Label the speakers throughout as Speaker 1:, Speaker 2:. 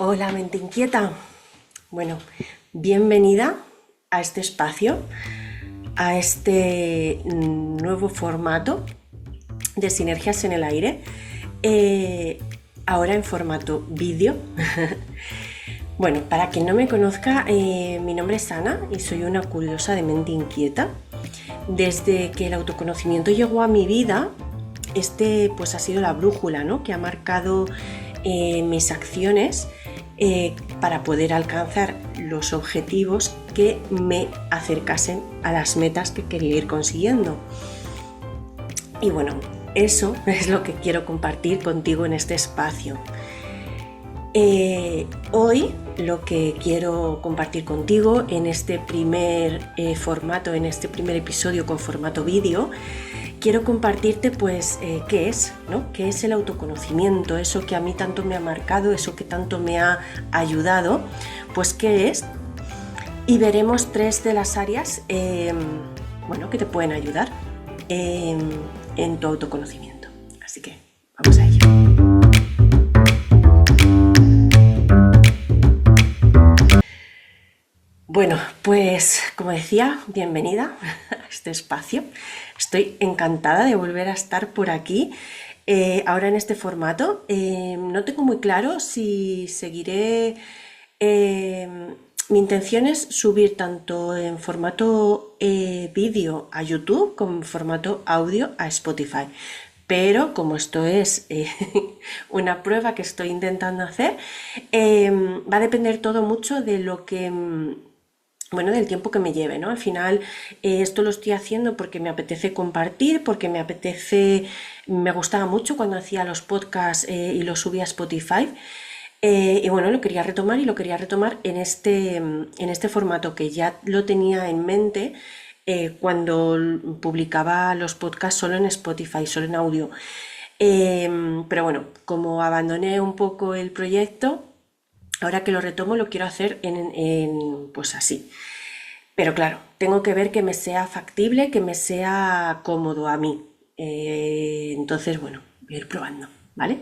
Speaker 1: Hola, mente inquieta. Bueno, bienvenida a este espacio, a este nuevo formato de Sinergias en el Aire, ahora en formato vídeo. Bueno, para quien no me conozca, mi nombre es Ana y soy una curiosa de mente inquieta. Desde que el autoconocimiento llegó a mi vida, pues ha sido la brújula, ¿no?, que ha marcado mis acciones para poder alcanzar los objetivos que me acercasen a las metas que quería ir consiguiendo. Y bueno, eso es lo que quiero compartir contigo en este espacio. Hoy lo que quiero compartir contigo en este primer formato, en este primer episodio con formato vídeo, quiero compartirte pues qué es, ¿no? ¿Qué es el autoconocimiento? Eso que a mí tanto me ha marcado, eso que tanto me ha ayudado, pues qué es. Y veremos 3 de las áreas que te pueden ayudar en tu autoconocimiento. Así que vamos a ello. Bueno, pues como decía, bienvenida a este espacio. Estoy encantada de volver a estar por aquí, ahora en este formato. No tengo muy claro si seguiré... mi intención es subir tanto en formato vídeo a YouTube como en formato audio a Spotify. Pero como esto es una prueba que estoy intentando hacer, va a depender todo mucho de lo que... del tiempo que me lleve, ¿no? Al final esto lo estoy haciendo porque me apetece compartir, porque me gustaba mucho cuando hacía los podcasts y los subía a Spotify. Y bueno, lo quería retomar en este formato que ya lo tenía en mente cuando publicaba los podcasts solo en Spotify, solo en audio. Pero bueno, como abandoné un poco el proyecto, ahora que lo retomo lo quiero hacer pues así. Pero claro, tengo que ver que me sea factible, que me sea cómodo a mí. Entonces, bueno, voy a ir probando, ¿vale?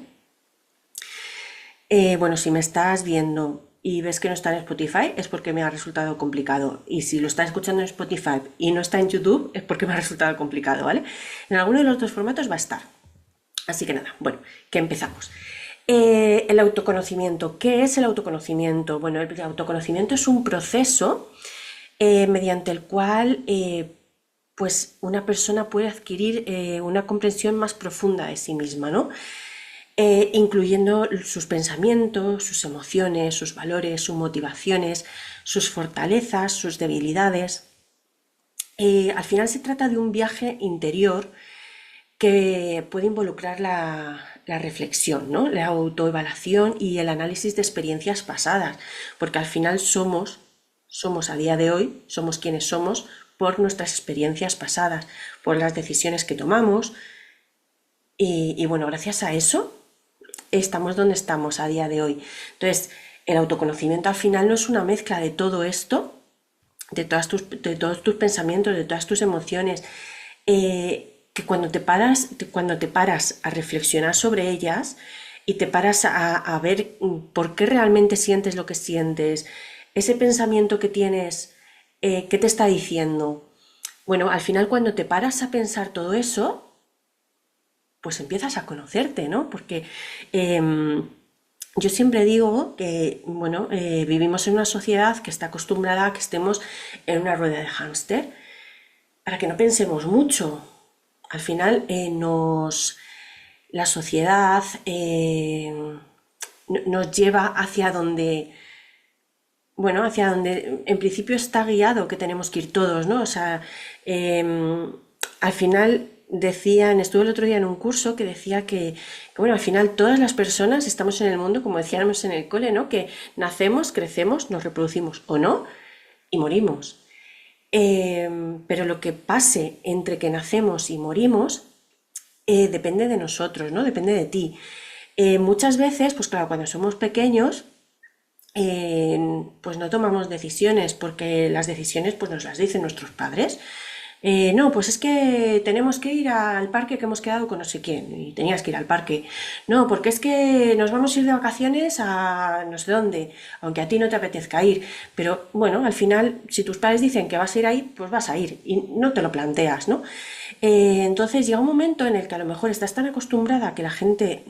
Speaker 1: Si me estás viendo y ves que no está en Spotify, es porque me ha resultado complicado. Y si lo estás escuchando en Spotify y no está en YouTube, es porque me ha resultado complicado, ¿vale? En alguno de los dos formatos va a estar. Así que nada, bueno, que empezamos. El autoconocimiento. ¿Qué es el autoconocimiento? Bueno, el autoconocimiento es un proceso mediante el cual pues una persona puede adquirir una comprensión más profunda de sí misma, ¿no? Incluyendo sus pensamientos, sus emociones, sus valores, sus motivaciones, sus fortalezas, sus debilidades. Al final se trata de un viaje interior que puede involucrar la reflexión, ¿no?, la autoevaluación y el análisis de experiencias pasadas, porque al final somos a día de hoy, somos quienes somos por nuestras experiencias pasadas, por las decisiones que tomamos y bueno, gracias a eso estamos donde estamos a día de hoy. Entonces, el autoconocimiento al final no es una mezcla de todo esto, de todos tus pensamientos, de todas tus emociones, que cuando te paras a reflexionar sobre ellas y te paras a ver por qué realmente sientes lo que sientes, ese pensamiento que tienes, ¿qué te está diciendo? Bueno, al final cuando te paras a pensar todo eso, pues empiezas a conocerte, ¿no? Porque yo siempre digo que, vivimos en una sociedad que está acostumbrada a que estemos en una rueda de hámster, para que no pensemos mucho. Al final la sociedad nos lleva hacia donde en principio está guiado que tenemos que ir todos, ¿no? O sea, al final estuve el otro día en un curso que decía que al final todas las personas estamos en el mundo, como decíamos en el cole, ¿no?, que nacemos, crecemos, nos reproducimos o no y morimos. Pero lo que pase entre que nacemos y morimos depende de nosotros, ¿no? Depende de ti. Muchas veces, pues claro, cuando somos pequeños, pues no tomamos decisiones porque las decisiones pues nos las dicen nuestros padres. No, pues es que tenemos que ir al parque que hemos quedado con no sé quién y tenías que ir al parque. No, porque es que nos vamos a ir de vacaciones a no sé dónde, aunque a ti no te apetezca ir. Pero bueno, al final, si tus padres dicen que vas a ir ahí, pues vas a ir y no te lo planteas, ¿no? Entonces llega un momento en el que a lo mejor estás tan acostumbrada a que la gente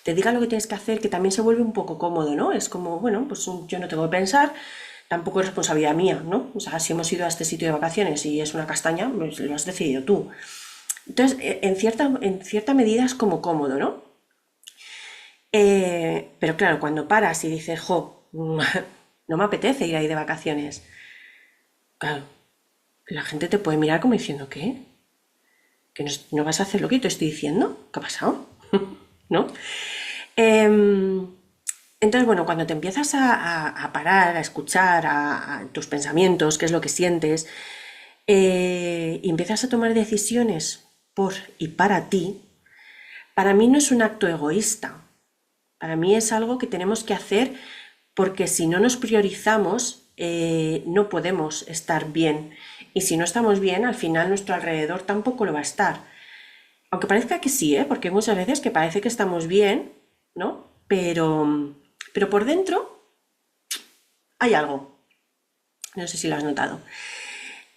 Speaker 1: te diga lo que tienes que hacer que también se vuelve un poco cómodo, ¿no? Es como, bueno, pues yo no tengo que pensar, tampoco es responsabilidad mía, ¿no? O sea, si hemos ido a este sitio de vacaciones y es una castaña, pues lo has decidido tú. Entonces, en cierta medida es como cómodo, ¿no? Pero claro, cuando paras y dices, jo, no me apetece ir ahí de vacaciones, claro, la gente te puede mirar como diciendo, ¿qué? ¿Que no vas a hacer lo que te estoy diciendo? ¿Qué ha pasado? ¿No? Em, entonces, bueno, cuando te empiezas a parar, a escuchar a tus pensamientos, qué es lo que sientes, y empiezas a tomar decisiones por y para ti, para mí no es un acto egoísta. Para mí es algo que tenemos que hacer porque si no nos priorizamos, no podemos estar bien. Y si no estamos bien, al final nuestro alrededor tampoco lo va a estar. Aunque parezca que sí, ¿eh? Porque hay muchas veces que parece que estamos bien, ¿no? Pero por dentro hay algo. No sé si lo has notado.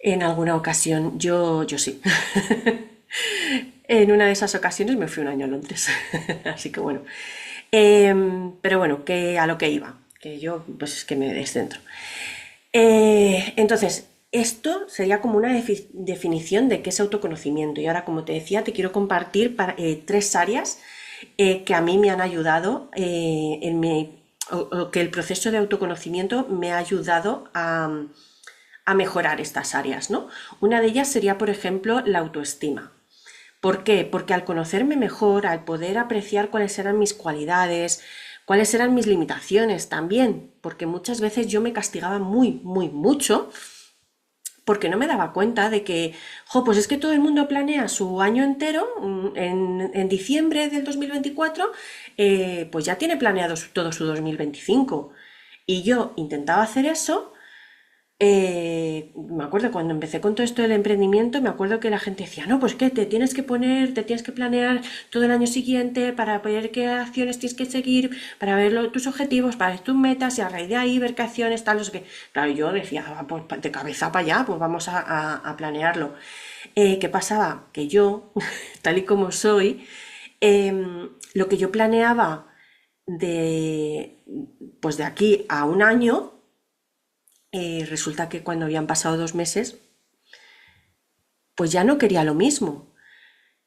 Speaker 1: En alguna ocasión, yo sí. En una de esas ocasiones me fui un año a Londres. Así que bueno. Pero bueno, que a lo que iba. Que yo, pues es que me descentro. Entonces, esto sería como una definición de qué es autoconocimiento. Y ahora, como te decía, te quiero compartir tres áreas que a mí me han ayudado o que el proceso de autoconocimiento me ha ayudado a mejorar estas áreas, ¿no? Una de ellas sería, por ejemplo, la autoestima. ¿Por qué? Porque al conocerme mejor, al poder apreciar cuáles eran mis cualidades, cuáles eran mis limitaciones también, porque muchas veces yo me castigaba muy, muy, mucho porque no me daba cuenta de que, jo, pues es que todo el mundo planea su año entero en diciembre del 2024, pues ya tiene planeado todo su 2025. Y yo intentaba hacer eso. Me acuerdo cuando empecé con todo esto del emprendimiento, me acuerdo que la gente decía, no, pues que te tienes que poner, te tienes que planear todo el año siguiente para ver qué acciones tienes que seguir, para ver tus objetivos, para ver tus metas y a raíz de ahí ver qué acciones, tal, no sé qué. Claro, yo decía, "Ah, pues de cabeza para allá, pues vamos a planearlo". ¿Qué pasaba? Que yo, tal y como soy, lo que yo planeaba de, pues de aquí a un año, resulta que cuando habían pasado 2 meses, pues ya no quería lo mismo.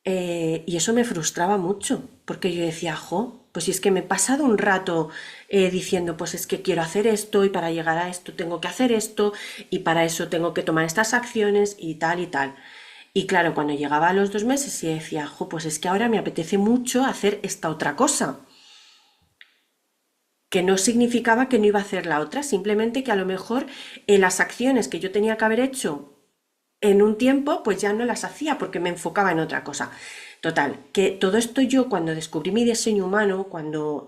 Speaker 1: Y eso me frustraba mucho, porque yo decía, jo, pues si es que me he pasado un rato diciendo, pues es que quiero hacer esto y para llegar a esto tengo que hacer esto y para eso tengo que tomar estas acciones y tal y tal. Y claro, cuando llegaba a los 2 meses y decía, jo, pues es que ahora me apetece mucho hacer esta otra cosa, que no significaba que no iba a hacer la otra, simplemente que a lo mejor las acciones que yo tenía que haber hecho en un tiempo, pues ya no las hacía porque me enfocaba en otra cosa. Total, que todo esto yo cuando descubrí mi diseño humano, cuando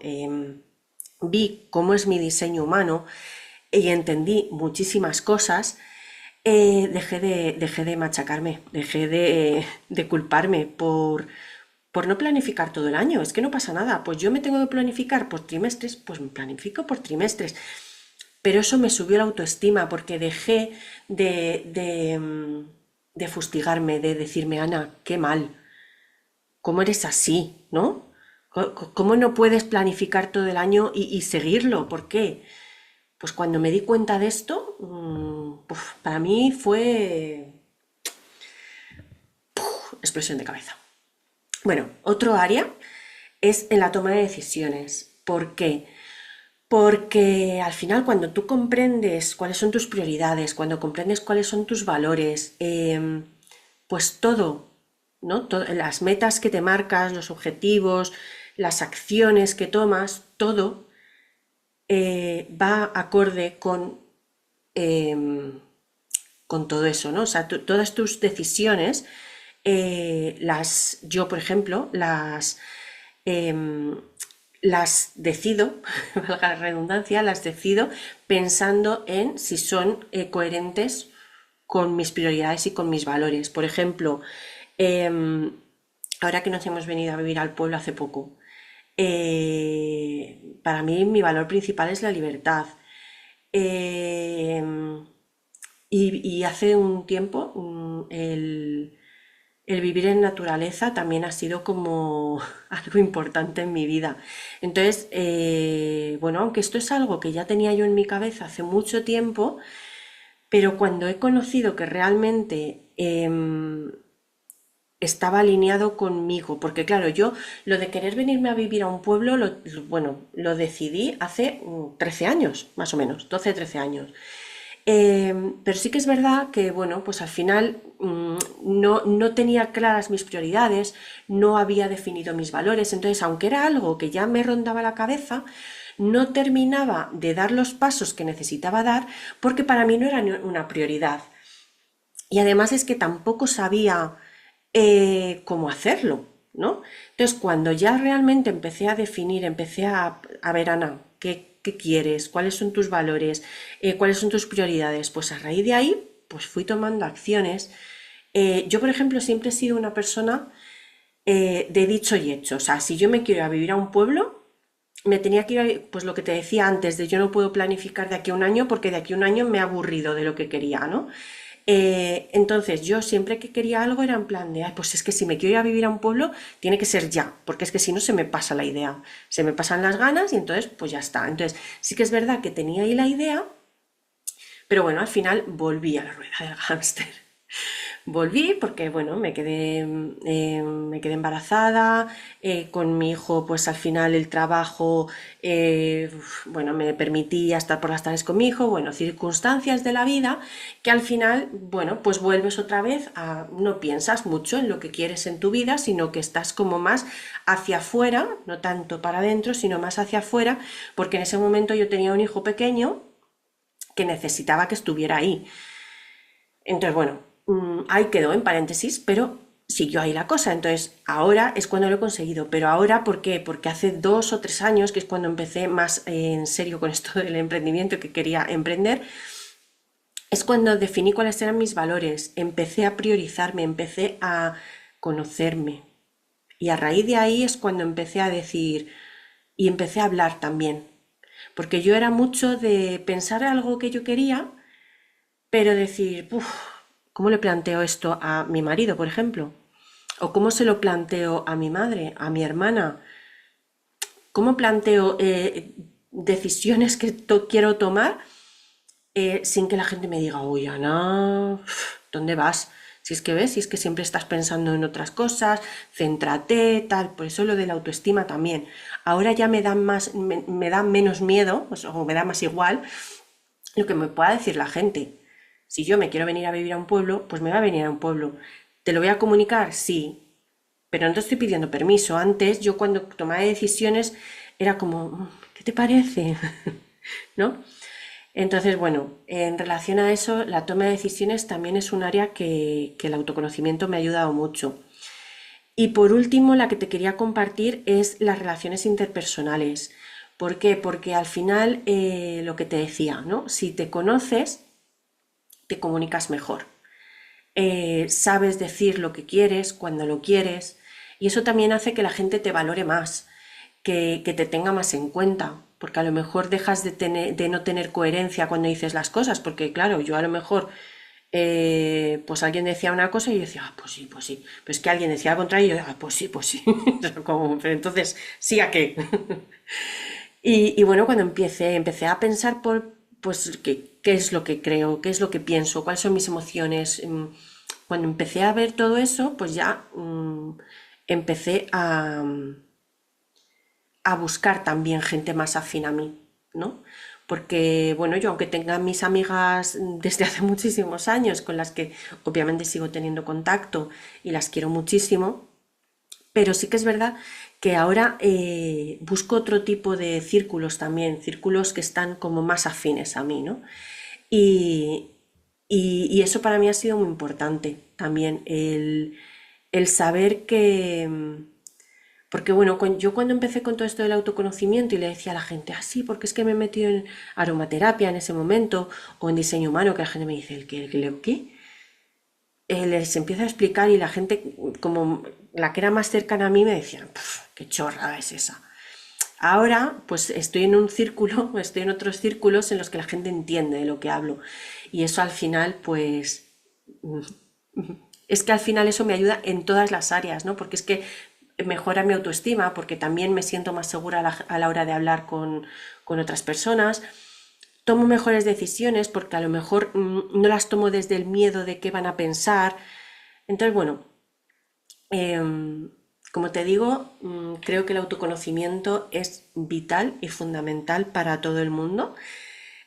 Speaker 1: vi cómo es mi diseño humano y entendí muchísimas cosas, dejé de machacarme, dejé de culparme por no planificar todo el año. Es que no pasa nada, pues yo me tengo que planificar por trimestres, pues me planifico por trimestres. Pero eso me subió la autoestima porque dejé de fustigarme, de decirme, Ana, qué mal, ¿cómo eres así? ¿No? ¿Cómo no puedes planificar todo el año y seguirlo? ¿Por qué? Pues cuando me di cuenta de esto, para mí fue explosión de cabeza. Bueno, otro área es en la toma de decisiones. ¿Por qué? Porque al final cuando tú comprendes cuáles son tus prioridades, cuando comprendes cuáles son tus valores, pues todo, ¿no? Las metas que te marcas, los objetivos, las acciones que tomas, todo va acorde con todo eso, ¿no? O sea, todas tus decisiones, yo por ejemplo, em, las decido, valga la redundancia, las decido pensando en si son coherentes con mis prioridades y con mis valores. Por ejemplo, em, ahora que nos hemos venido a vivir al pueblo hace poco, para mí mi valor principal es la libertad. Em, y hace un tiempo el vivir en naturaleza también ha sido como algo importante en mi vida. Entonces, bueno, aunque esto es algo que ya tenía yo en mi cabeza hace mucho tiempo, pero cuando he conocido que realmente estaba alineado conmigo, porque claro, yo lo de querer venirme a vivir a un pueblo, bueno, lo decidí hace 13 años, más o menos, 12, 13 años. Pero sí que es verdad que, bueno, pues al final no tenía claras mis prioridades, no había definido mis valores, entonces aunque era algo que ya me rondaba la cabeza, no terminaba de dar los pasos que necesitaba dar porque para mí no era una prioridad. Y además es que tampoco sabía cómo hacerlo, ¿no? Entonces, cuando ya realmente empecé a definir, empecé a ver, Ana, ¿qué quieres? ¿Cuáles son tus valores? ¿Cuáles son tus prioridades? Pues a raíz de ahí, pues fui tomando acciones. Yo, por ejemplo, siempre he sido una persona de dicho y hecho. O sea, si yo me quiero ir a vivir a un pueblo, me tenía que ir, pues lo que te decía antes, de yo no puedo planificar de aquí a un año porque de aquí a un año me he aburrido de lo que quería, ¿no? Entonces yo siempre que quería algo era en plan de, "Ay, pues es que si me quiero ir a vivir a un pueblo, tiene que ser ya, porque es que si no se me pasa la idea, se me pasan las ganas y entonces pues ya está". Entonces sí que es verdad que tenía ahí la idea, pero bueno, al final volví a la rueda del hámster. Volví porque, bueno, me quedé embarazada, con mi hijo, pues al final el trabajo, bueno, me permitía estar por las tardes con mi hijo, bueno, circunstancias de la vida que al final, bueno, pues vuelves otra vez a, no piensas mucho en lo que quieres en tu vida, sino que estás como más hacia afuera, no tanto para adentro, sino más hacia afuera, porque en ese momento yo tenía un hijo pequeño que necesitaba que estuviera ahí. Entonces, bueno, ahí quedó en paréntesis, pero siguió ahí la cosa. Entonces, ahora es cuando lo he conseguido. Pero ahora, ¿por qué? Porque hace 2 o 3 años, que es cuando empecé más en serio con esto del emprendimiento que quería emprender, es cuando definí cuáles eran mis valores, empecé a priorizarme, empecé a conocerme. Y a raíz de ahí es cuando empecé a decir y empecé a hablar también. Porque yo era mucho de pensar algo que yo quería, pero decir, "Uf, ¿cómo le planteo esto a mi marido, por ejemplo? ¿O cómo se lo planteo a mi madre, a mi hermana? ¿Cómo planteo decisiones que quiero tomar sin que la gente me diga, uy, Ana, ¿dónde vas? Si es que ves, si es que siempre estás pensando en otras cosas, céntrate, tal. Por eso lo de la autoestima también. Ahora ya me da menos miedo, o me da más igual lo que me pueda decir la gente. Si yo me quiero venir a vivir a un pueblo, pues me va a venir a un pueblo. ¿Te lo voy a comunicar? Sí, pero no te estoy pidiendo permiso. Antes, yo cuando tomaba decisiones era como, ¿qué te parece? ¿No? Entonces, bueno, en relación a eso, la toma de decisiones también es un área que el autoconocimiento me ha ayudado mucho. Y por último, la que te quería compartir es las relaciones interpersonales. ¿Por qué? Porque al final, lo que te decía, ¿no? Si te conoces, te comunicas mejor. Sabes decir lo que quieres, cuando lo quieres, y eso también hace que la gente te valore más, que te tenga más en cuenta, porque a lo mejor dejas de no tener coherencia cuando dices las cosas, porque claro, yo a lo mejor, pues alguien decía una cosa y yo decía, ah, pues sí, pues sí, pues que alguien decía al contrario y yo, ah, pues sí, pero entonces, ¿sí a qué? Y bueno, cuando empecé a pensar pues, qué es lo que creo, qué es lo que pienso, cuáles son mis emociones. Cuando empecé a ver todo eso, pues ya empecé a buscar también gente más afín a mí, ¿no? Porque, bueno, yo aunque tenga mis amigas desde hace muchísimos años, con las que obviamente sigo teniendo contacto y las quiero muchísimo, pero sí que es verdad que ahora busco otro tipo de círculos también, círculos que están como más afines a mí, ¿no? Y, y eso para mí ha sido muy importante también, el saber que, porque bueno, yo cuando empecé con todo esto del autoconocimiento y le decía a la gente, ah, sí, porque es que me he metido en aromaterapia en ese momento, o en diseño humano, que la gente me dice, ¿el qué? ¿El qué? les empiezo a explicar y la gente, como la que era más cercana a mí, me decía, qué chorrada es esa. Ahora, pues estoy en un círculo, estoy en otros círculos en los que la gente entiende de lo que hablo. Y eso al final, pues, es que al final eso me ayuda en todas las áreas, ¿no? Porque es que mejora mi autoestima, porque también me siento más segura a la hora de hablar con otras personas. Tomo mejores decisiones porque a lo mejor no las tomo desde el miedo de qué van a pensar. Entonces, bueno, como te digo, creo que el autoconocimiento es vital y fundamental para todo el mundo.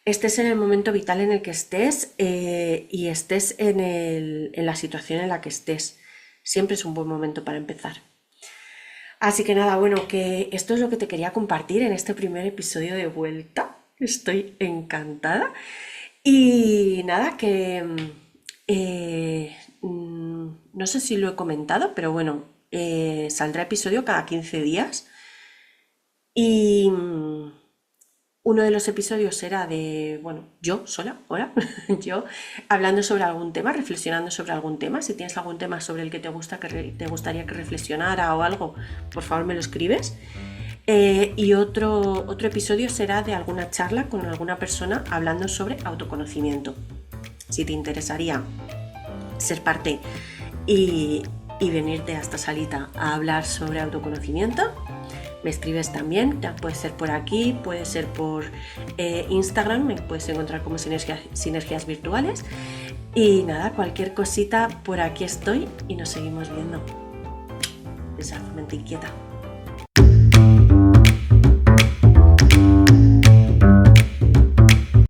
Speaker 1: Estés en el momento vital en el que estés y estés en la situación en la que estés. Siempre es un buen momento para empezar. Así que nada, bueno, que esto es lo que te quería compartir en este primer episodio de vuelta. Estoy encantada. Y nada, que no sé si lo he comentado, pero bueno, saldrá episodio cada 15 días. Y uno de los episodios será de, bueno, yo sola, ahora, yo, hablando sobre algún tema, reflexionando sobre algún tema. Si tienes algún tema sobre el que te gustaría que reflexionara o algo, por favor me lo escribes. Y otro episodio será de alguna charla con alguna persona hablando sobre autoconocimiento. Si te interesaría ser parte y venirte a esta salita a hablar sobre autoconocimiento, me escribes también, ya puede ser por aquí, puede ser por Instagram, me puedes encontrar como Sinergias Virtuales. Y nada, cualquier cosita, por aquí estoy y nos seguimos viendo. Esa mente inquieta.